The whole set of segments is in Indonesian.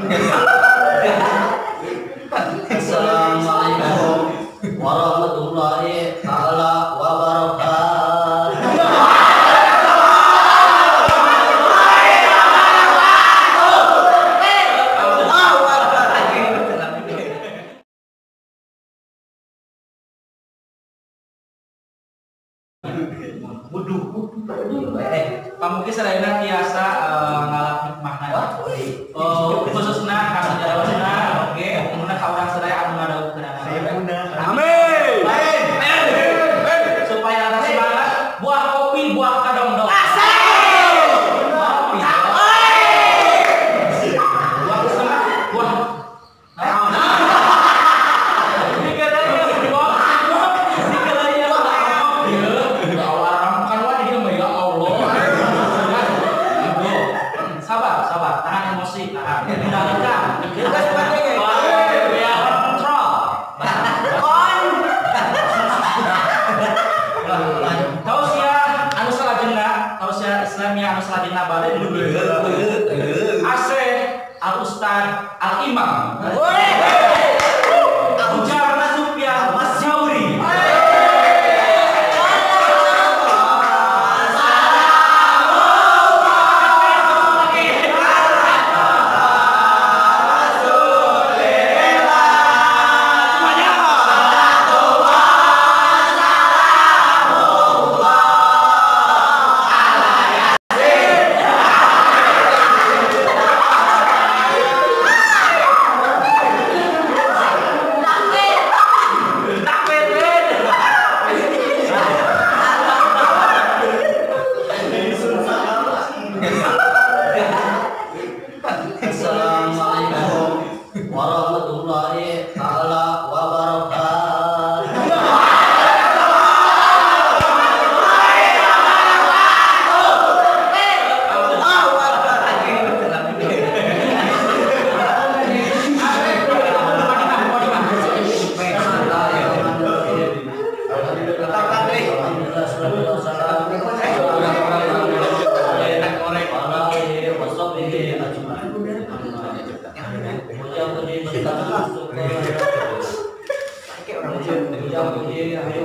Assalamualaikum warahmatullahi taala wabarakatuh. Pamuki sadayana tiasa ngalap hikmahna. Khususna ka sajarahna oge umumna ka urang sadaya anu ngadawukeun. Amin. Supaya ada semangat buah kopi buah kadongdong. Al-Ustaz Al-Imam Ujar Nasupiah Mas Jauri. Warahmatullahi taala wabarakatuh.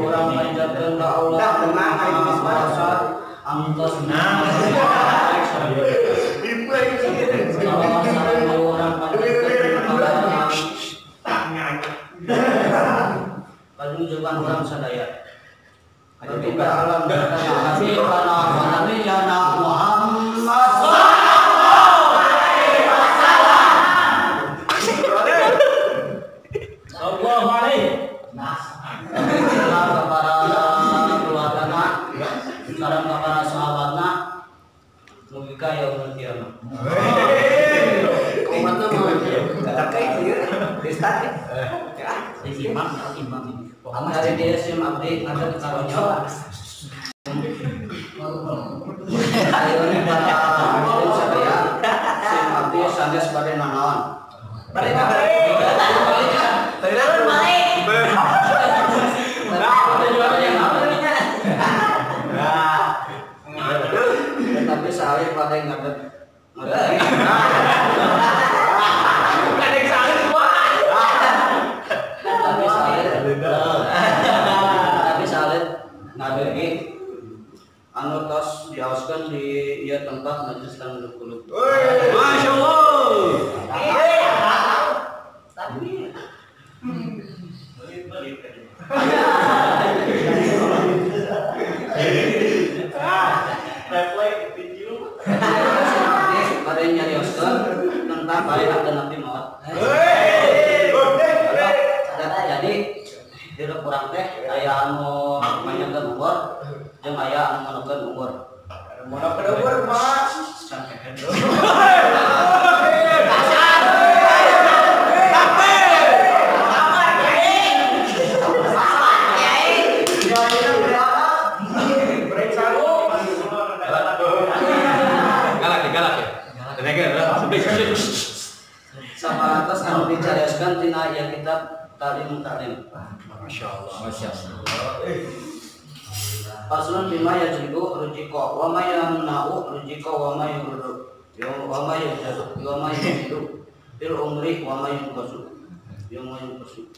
Orang manjatkeun ka Allah angkos panjungan orang sadaya. Ketika alam Nabi kana Muhammad sallallahu alaihi wasallam. Sallallahu alaihi. Salam kepada keluargana, salam kepada sahabatna, mugi ka yaumul qiyamah. Komentar terkait ieu Ustaz. Ya, imam. Hari dia sim abdi ngadat karonyo. Ayo para muslim sadaya, sim abdi sanes bade nanaon. Bade tapi saleh pada ngadet tapi saleh ngadegi anu tos diaoskeun di ieu tempat majelis Tanggul Kulub. Masyaallah. Tapi pada nyarioskeun tentang bariat Nabi Muhammad. Jadi hidup kurang teh aya anu manjangkeun umur jeung aya anu manukeun umur. Manukeun umur mah sangkeun. Sama atas anu dicarioskeun tina ieu kitab Ta'limut Ta'lim. Masyaallah. Faslun bima yajibu rujiko wa ma yamna'u rujiko wa ma yurdu. Wa ma yajibu fil umri wa ma yunqasu. Yang mau yunqasu.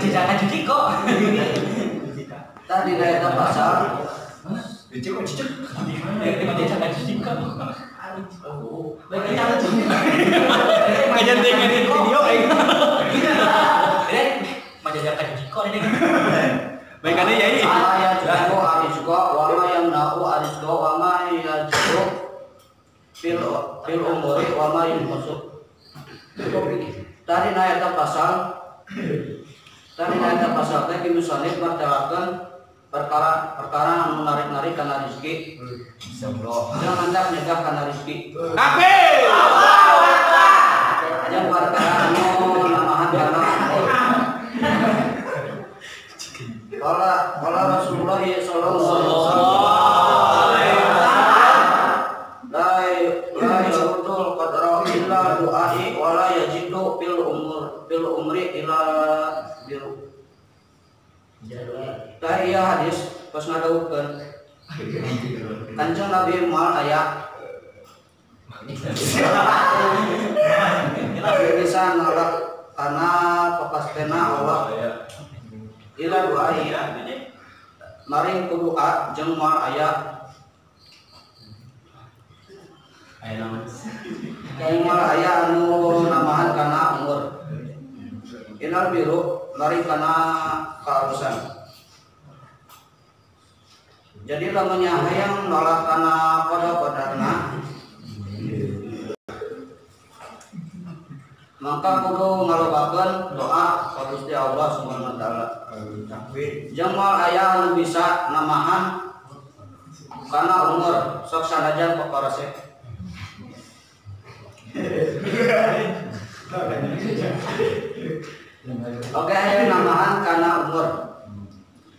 Jangan cuci kok. Tadi ada pasal Jangan cuci kok. Jangan cuci. Ngajar dengan video jangan cuci kok ini. Baikane yai. Aya jugo arizqa wa ma yamna'u arizqa wa ma yajidu fil umuri wa ma yunqasu. Tadi ada pasal teh kimusanif martelakeun perkara anu narik-narik kana rezeki. Jangan hendak nyegah kana rezeki. Takbir. Jangan perkara anu namahan kana Qala Rasulullah sallallahu alaihi wasallam la yurtul qadra illa du'ai wa la yajidu bil umri illa biru. Taya hadis pas ngadaukeun Kanjeng Nabi moal aya bisa nolak karena pepastena Allah ila du'ai maring kudu'a jeung moal aya moal aya anu namahan kana umur inal biru mari kana kaurusan. Jadi lamunnya hayang nolak kana pada-padarna maka kudu ngalobakeun doa ka Gusti Allah Subhanahu wa taala. Jeung moal aya anu bisa namahan kana umur sok sanajan perkara se. Oke, aya namahan kana umur.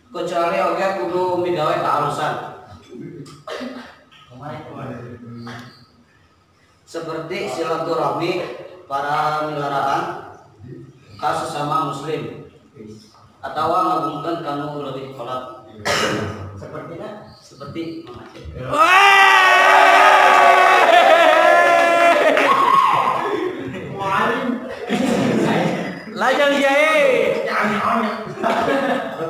Kecuali oke kudu migawe kaalusan. Seperti silaturahmi para milaraan ka sesama muslim atau ngagungkeun kanu leuwih kolot. Seperti Lajang jahe.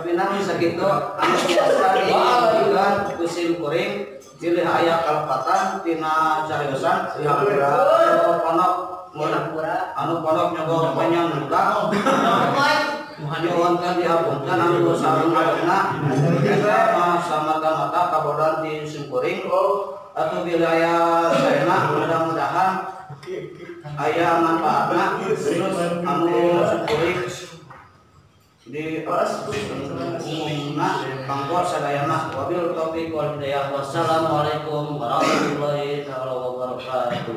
Pinang bisa gitu anu biasa dibuat musim kuring pilih aya kalepatan tina cariosan ponok anu ponok nyogok panjang muka nyuwunkeun dihapunkeun anu sareng ayeuna eta samata-mata kabodan di musim kuring atau wilayah saena mudah-mudahan aya manfaatna terus anu kuring di umumna kanggo sadayana wabil taufiq wal hidayah. Wassalamualaikum warahmatullahi wabarakatuh.